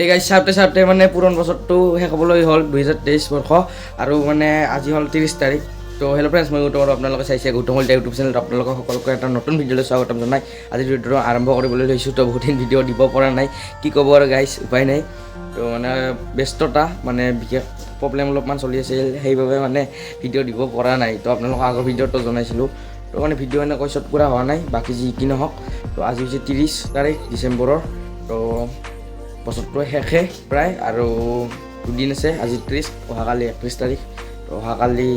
এই গাইজ চাওঁতে মানে পুৰণ বছৰটো শেষ হ'বলৈ হ'ল 2023 বৰ্ষ আৰু মানে আজি হ'ল 30 তাৰিখ। তো হেল্ল' ফ্ৰেণ্ডছ, মই গৌতম আৰু আপোনালোকে চাইছে গৌতম কলিতা ইউটিউব চেনেলত আপোনালোকক সকলোকে এটা নতুন ভিডিঅ'লৈ স্বাগতম জনাই আজি ভিডিঅ'টো আৰম্ভ কৰিবলৈ লৈছোঁ। তো বহুতদিন ভিডিঅ' দিব পৰা নাই, কি ক'ব আৰু গাইজ, উপায় নাই। তো মানে ব্যস্ততা মানে বিশেষ প্ৰব্লেম অলপমান চলি আছিল, সেইবাবে মানে ভিডিঅ' দিব পৰা নাই। তো আপোনালোকক আগৰ ভিডিঅ'টো জনাইছিলোঁ। তো মানে ভিডিঅ' এনেকৈ শ্বুট কৰা হোৱা নাই, বাকী যি কি নহওক। তো আজি হৈছে 30 তাৰিখ ডিচেম্বৰৰ। তো বছৰটো শেষে প্ৰায় আৰু দুদিন আছে, আজি 30, অহাকালি 31 তাৰিখ। তো অহাকালি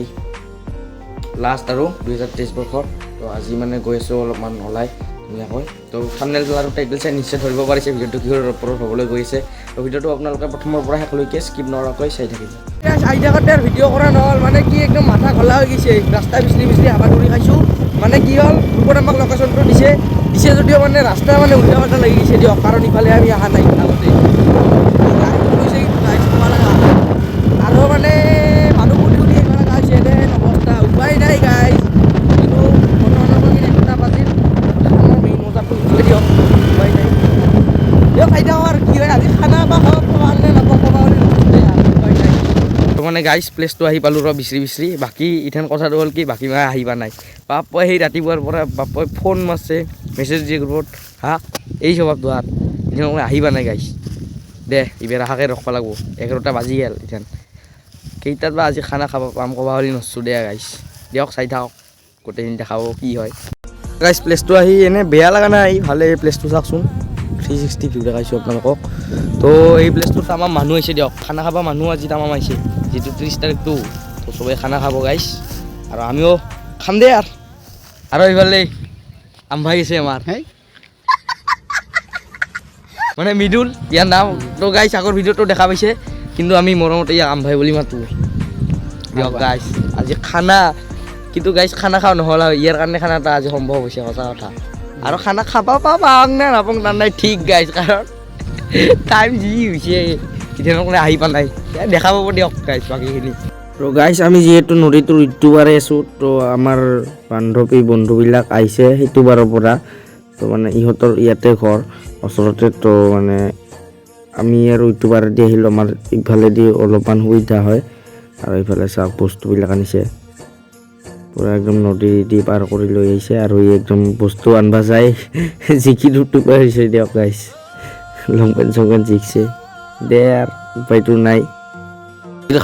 লাষ্ট আৰু 2023 বৰ্ষৰ। তো আজি মানে গৈ আছোঁ অলপমান ওলাই ধুনীয়াকৈ। তো থাম্বনেইল আৰু টাইটেল চাই নিশ্চয় ধৰিব পাৰিছে ভিডিঅ'টো কিহৰ ওপৰত হ'বলৈ গৈ আছে। তো ভিডিঅ'টো আপোনালোকে প্ৰথমৰ পৰা শেষলৈকে স্কিপ নকৰাকৈ চাই থাকিব। আহি থাকোঁতে আৰু ভিডিঅ' কৰা নহ'ল, মানে কি একদম মাথা ঘোলা হৈ গৈছে। ৰাস্তা বিচৰি হাবা ধৰি খাইছোঁ। মানে কি হ'ল, গ্ৰুপত আমাক লোকেশ্যনটো দিছে যদিও মানে ৰাস্তা মানে উল্টা পাল্টা লাগি গৈছে দিয়ক, কাৰণ ইফালে আমি অহা নাই আগতে আৰু মানে মানুহ বুলি আহিব লগা হৈছে এনে অৱস্থা, উপায় নাই গাইজ। কিন্তু বৰ্তমানৰ এটা বাজিল আমাৰ মেইন মজাটো উঠিলে দিয়ক, উপায় নাই দিয়ক। খাই থাকক আৰু কি হয়, আজি খানা বা খাব নে নাপাব উপায় নাই। তো মানে গাইজ প্লেচটো আহি পালোঁ বিচাৰি বাকী ইথান কথাটো হ'ল কি, বাকী মানে আহিবা নাই। বাপই সেই ৰাতিপুৱাৰ পৰা বাপই ফোন মাৰছে, মেছেজ দিয়ে গ্ৰুপত, হা এই স্বভাৱটো হাত ইথান আহিবা নাই গাইজ, দে ইবাৰ আশাকে ৰখিব লাগিব। 11টা বাজি গ'ল ইথান, কেইটাত বা আজি খানা খাব পাম ক'বা হ'লে নচছোঁ দে গাইজ। দিয়ক চাই থাকক, গোটেইখিনি দেখাব কি হয় গাইজ। প্লেচটো আহি এনেই বেয়া লগা নাই, ভালে প্লেচটো চাওকচোন, 360 ভিউ দেখাইছোঁ আপোনালোকক। তো এই প্লেচটোত আমাৰ মানুহ আহিছে দিয়ক, খানা খাব মানুহ আজি তামাম আহিছে, যিটো 30 তাৰিখটো। তো চবেই খানা খাব গাইজ, আৰু আমিও খাম দে আৰু এইফালে আমভাই আছে আমাৰ মানে মৃদুল, ইয়াৰ নাম। তো গাইজ আগৰ ভিডিঅ'টো দেখা পাইছে, কিন্তু আমি মৰমতে ইয়াক আমভাই বুলি মাতোঁ দিয়ক গাইজ। আজি খানা কিন্তু গাইজ খানা খাওঁ নহ'ল আৰু ইয়াৰ কাৰণে খানা এটা আজি সম্ভৱ হৈছে, সঁচা কথা। আৰু খানা খাব পাওঁ নে নাপাওঁ তাৰ নাই ঠিক গাইজ, কাৰণ টাইম যি হৈছে ইথানক আহি পা নাই, দেখা পাব দিয়ক গাইজ বাকীখিনি। তো গাইজ আমি যিহেতু নদীটোৰ ইটো পাৰে আছোঁ, তো আমাৰ বন্ধুবিলাক আহিছে সেইটো বাৰৰ পৰা। তো মানে ইহঁতৰ ইয়াতে ঘৰ ওচৰতে, তো মানে আমি আৰু ইটো পাৰেদি আহিলোঁ, আমাৰ ইফালেদি অলপমান সুবিধা হয়। আৰু এইফালে চাওক বস্তুবিলাক আনিছে, পূৰা একদম নদী দি পাৰ কৰি লৈ আহিছে। আৰু ই একদম বস্তু আনবা যায় জিকি দুটুকা হৈছে দিয়ক গাইজ, লং পেণ্ট চং পেণ্ট জিকছে দে, আৰু উপায়টো নাই।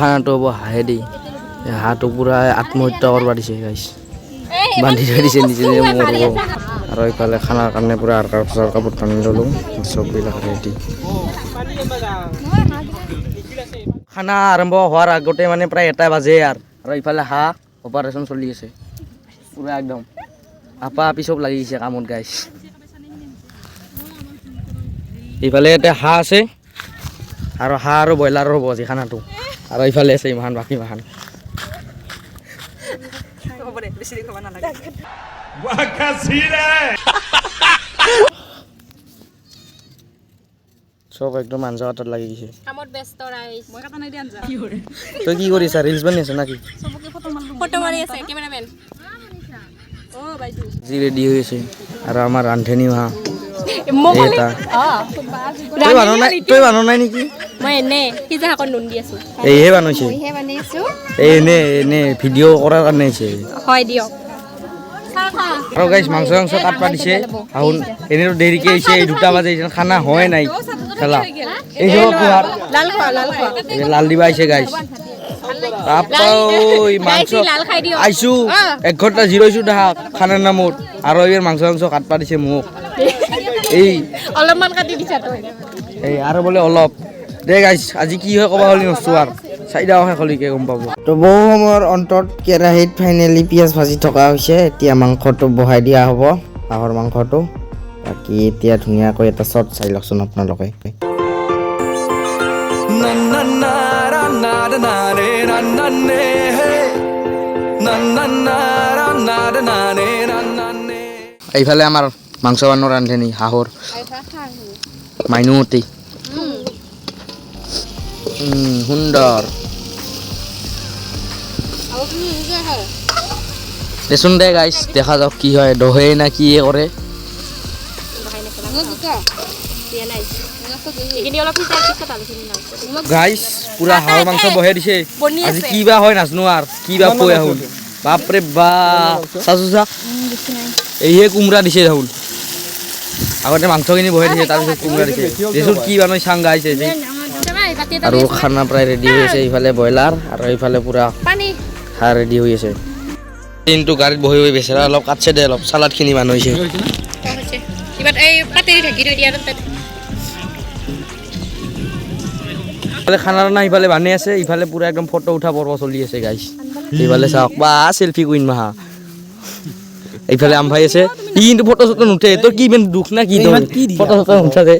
খানাটো হ'ব হাঁহে দি, হাঁহটো পূৰা আত্মহত্যা কৰিব দিছে গাইজ, বান্ধি থৈ দিছে নিজে মৰিব। আৰু এইফালে খানাৰ কাৰণে পূৰা কাপোৰ টানি ল'লোঁ, চববিলাক ৰেডি। খানা আৰম্ভ হোৱাৰ আগতে মানে প্ৰায় 1টা বাজে আৰু ইফালে হাঁহ অপাৰেশ্যন চলি আছে, পূৰা একদম আপা আপি চব লাগি গৈছে কামত গাইজ। ইফালে ইয়াতে হাঁহ আছে, আৰু হাঁহ আৰু ব্ৰইলাৰৰ হ'ব আজি খানাটো। আৰু ইফালে আছে ইমান বাকী মাহান চব একদম আঞ্জা কাটাত লাগি গৈছে। তই কি কৰি আছা, ৰিলছ বনাই আছ নাকি? যি ৰেডি হৈ আছে আৰু আমাৰ ৰান্ধনী মা তই বানোৱা নাই নেকি? এইহে বানাইছে, এনে ভিডিঅ' কৰাৰ কাৰণে আহিছে। আৰু গাইজ মাংস কাটবা দিছে, আহোন এনেতো দেৰিকৈ আহিছে, এই 2টা বাজে, খানা হোৱাই নাই খেলা। এই লাল দিবা আহিছে গাইজ, মাংস আহিছোঁ 1 ঘণ্টা জিৰাইছোঁ তাহাক খানাৰ নামত, আৰু এইবাৰ মাংস কাটবা দিছে মোক। এই অলপমান কাটি দিছা তই, এই আৰু বোলে অলপ দে গাইজ। আজি কি হয় ক'বা হ'লে নচছোঁ, আৰু চাই দাও শেষলৈকে গম পাব। তো বহু সময়ৰ অন্তত কেৰাহীত ফাইনেলি পিঁয়াজ ভাজি থকা হৈছে। এতিয়া মাংসটো বহাই দিয়া হ'ব, হাঁহৰ মাংসটো। বাকী এতিয়া ধুনীয়াকৈ এটা শ্বট চাই লওকচোন আপোনালোকে। এইফালে আমাৰ মাংস বানোৱাৰ ৰান্ধনী হাঁহৰ মাইনুমতি, সুন্দৰ দেচোন দে গাইজ, দেখা যাওক কি হয়, দহে না কি কৰে। গাইছ পুৰা হাঁহৰ মাংস বহে দিছে আজি কিবা হয় নাজনো আৰু কিবা কৈ আহোঁ বাপৰে বা চাচো চা এইহে কোমৰা দিছে দেখোন আগতে মাংসখিনি বহে দিছে তাৰপিছত কোমৰা দিছে দেচোন কি বানই চাং গাইছে আৰু খানা প্ৰায় ৰেডি হৈ আছে এইফালে ব্ৰইলাৰ আৰু এইফালে পুৰা হাঁহ ৰেডি হৈ আছে কিন্তু গাড়ীত বহি বহি বেচেৰা অলপ কাটছে দে অলপ চালাডখিনি মানুহ হৈছে খানা না ইফালে বানে আছে ইফালে পুৰা একদম ফটো উঠা পৰ্ব চলি আছে গাইছ এইফালে চাওক বা চেলফি কুইন মাহা এইফালে আমভাই আছে ই কিন্তু ফটো চটো নুঠে তোৰ কি ইমান দুখ না কি ফটো চটো নুঠাকে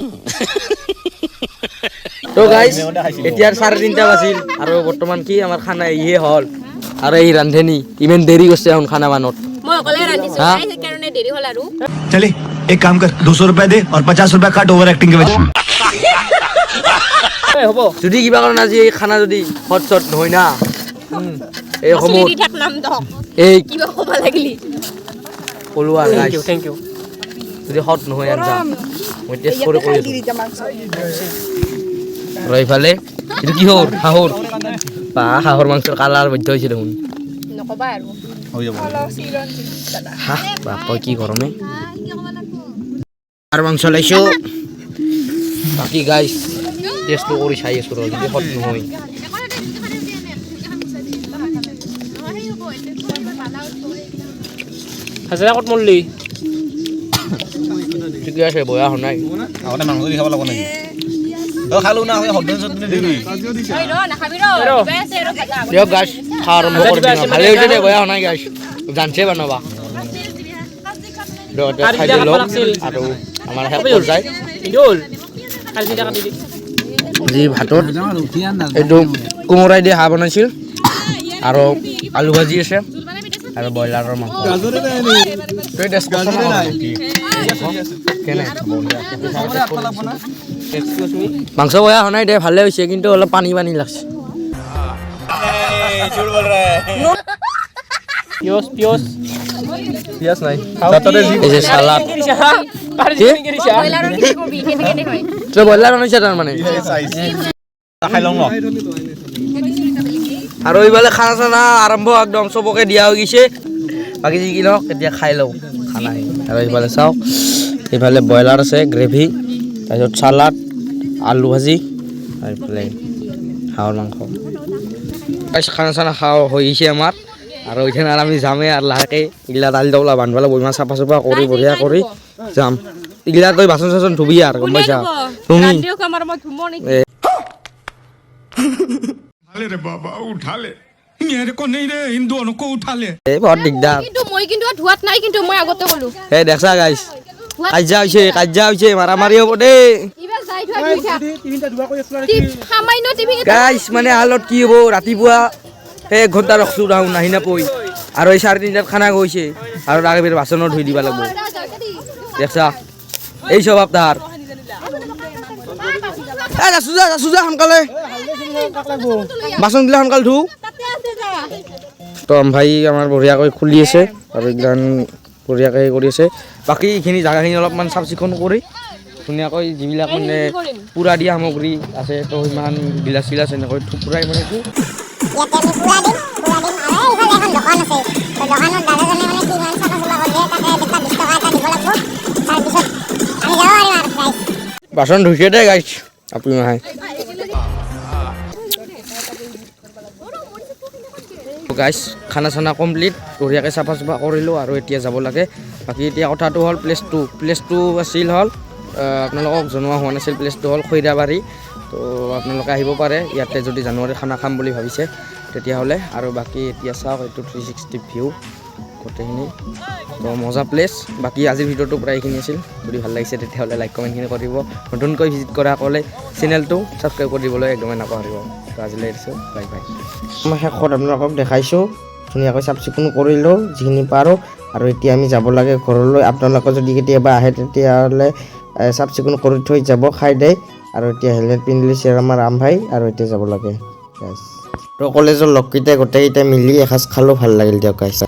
তো গাইছ এতিয়া 3:30 বাজিল আৰু বৰ্তমান কি আমাৰ খানা ইহে হল আৰু এই ৰান্ধনি ইমান দেৰি কৰিছে এখন খানা মানত মই অকলে ৰান্ধিছো গাইছ কাৰণে দেৰি হল আৰু चले एक काम कर 200 रुपए दे और 50 रुपए काट ओवर एक्टिंग के वजह হ'ব যদি কিবা কাৰণ আজি এই খানা যদি হট শট নহয় না এই সময় এই কিবা ক'ব লাগিলি কলুৱা গাইছ থ্যাংক ইউ যদি হট নহয় আনজা মই টেষ্ট কৰি ৰইফালে ಇದು কি হল হাহৰ বা হাহৰ মাংসৰ কালাৰ বৈধ হৈছে দেখোন নকবা আৰু हो যাব বাপ কি গৰমে আৰ মাংস লাইছো বাকি গাইস টেস্ট কৰি চাই আছো যদি হট নহয় হাজারা কত মল্লি ঠিক আছে বয়া হনাই আগতে মাংস দি খাব লাগব নেকি ও খালো না হট চটনি দিবি ঐ ৰ নাখাবি ৰ কিবা আছে ৰ খাজা দিয়ক গাইস খাৰ আৰম্ভ কৰি দিম ভালে হৈছে দে বয়া হনাই গাইস জানছে বানাবা খাই দিলো আৰু আমাৰ হেল্প কৰি যায় ইদুল কালি টাকা দি জি ভাতত এইটো কোমৰাই দি হাঁহ বনাইছিল আৰু আলু ভাজি আছে আৰু ব্ৰইলাৰৰ মাংস তই ডেছকচন কেনে মাংস বয়া হোৱা নাই দে ভালে হৈছে কিন্তু অলপ পানী পানী লাগছে পিঁয়াজ পিঁয়াজ পিঁয়াজ নাই এই যে সালাড তই ব্ৰইলাৰ আনিছা তাৰমানে খাই লওঁ আৰু এইফালে খানা চানা আৰম্ভ একদম চবকে দিয়া হৈ গৈছে বাকী যি কি নহওক এতিয়া খাই লওঁ খানা আৰু এইফালে চাওক এইফালে ব্ৰইলাৰ আছে গ্ৰেভি তাৰপিছত চালাড আলু ভাজি আৰু এইফালে হাঁহৰ মাংস খানা চানা খাওঁ হৈ গৈছে আমাৰ আৰু এইখানে আমি যামেই আৰু লাহেকৈ এইগিলা দালি দাউলা বান্ধিব লাগিব ইমান চাফা চাফা কৰি বঢ়িয়া কৰি যাম এইগিলা তই বাচন চাচন ধুবি আৰু গম পাইছা তুমি उठा ले रे बाबा उठा ले मेरे को नहीं रे इन दोनों को उठा ले এই বহুত দিগদাৰ কিন্তু মই কিন্তু ধুৱাত নাই কিন্তু মই আগতে কলো এই দেখছা গাইছ কাজিয়া হৈছে মাৰামাৰি হ'ব দেই ইবা যাই ধুৱা তিনিটা ধুৱা কৰি আছলা সামান্য টিভি গাইছ মানে হালত কি হ'ব ৰাতিপুৱা 1 ঘণ্টা ৰখছো ৰাহু নাহি নাপই আৰু এই 3:30 খানা গৈছে আৰু আগে বেৰ বাচন ধুই দিবা লাগিব দেখছা এই সব আপনাৰ এই সুজা সোনকালে বাচন দিলে সোনকালে ধু তো ভাই আমাৰ বঢ়িয়াকৈ খুলি আছে আৰু এইগিলান বঢ়িয়াকৈ কৰি আছে বাকী এইখিনি জাগাখিনি অলপমান চাফ চিকুণ কৰি ধুনীয়াকৈ যিবিলাক মানে পুৰা দিয়া সামগ্ৰী আছে তো ইমান গিলাচ গিলাচ এনেকৈ থুপুৰাই মানে কি বাচন ধুইছে দে গাইছ আপুনি নহয় গাইছ খানা চানা কমপ্লিট বঢ়িয়াকৈ চাফা চাফা কৰিলোঁ আৰু এতিয়া যাব লাগে বাকী এতিয়া কথাটো হ'ল প্লেচটো আছিল হ'ল আপোনালোকক জনোৱা হোৱা নাছিল প্লেচটো হ'ল খৈৰাবাৰী তো আপোনালোকে আহিব পাৰে ইয়াতে যদি জানুৱাৰী খানা খাম বুলি ভাবিছে তেতিয়াহ'লে আৰু বাকী এতিয়া চাওক এইটো 360 ভিউ গোটেইখিনি তো মজা প্লেচ বাকী আজিৰ ভিডিঅ'টো প্ৰায় এইখিনি আছিল যদি ভাল লাগিছে তেতিয়াহ'লে লাইক কমেণ্টখিনি কৰিব নতুনকৈ ভিজিট কৰাসকলে চেনেলটো ছাবস্ক্ৰাইব কৰি দিবলৈ একদমেই নাপাহৰিব তো আজিলৈ এৰিছোঁ বাই বাই মই শেষত আপোনালোকক দেখাইছোঁ ধুনীয়াকৈ চাফ চিকুণ কৰিলোঁ যিখিনি পাৰোঁ আৰু এতিয়া আমি যাব লাগে ঘৰলৈ আপোনালোকে যদি কেতিয়াবা আহে তেতিয়াহ'লে চাফ চিকুণ কৰি থৈ যাব খাই দেই আৰু এতিয়া হেলমেট পিন্ধি লৈছে আমাৰ ৰাম ভাই আৰু এতিয়া যাব লাগে তো কলেজৰ লগকেইটা গোটেইকেইটা মিলি এসাঁজ খালোঁ ভাল লাগিল দিয়ক গাইছ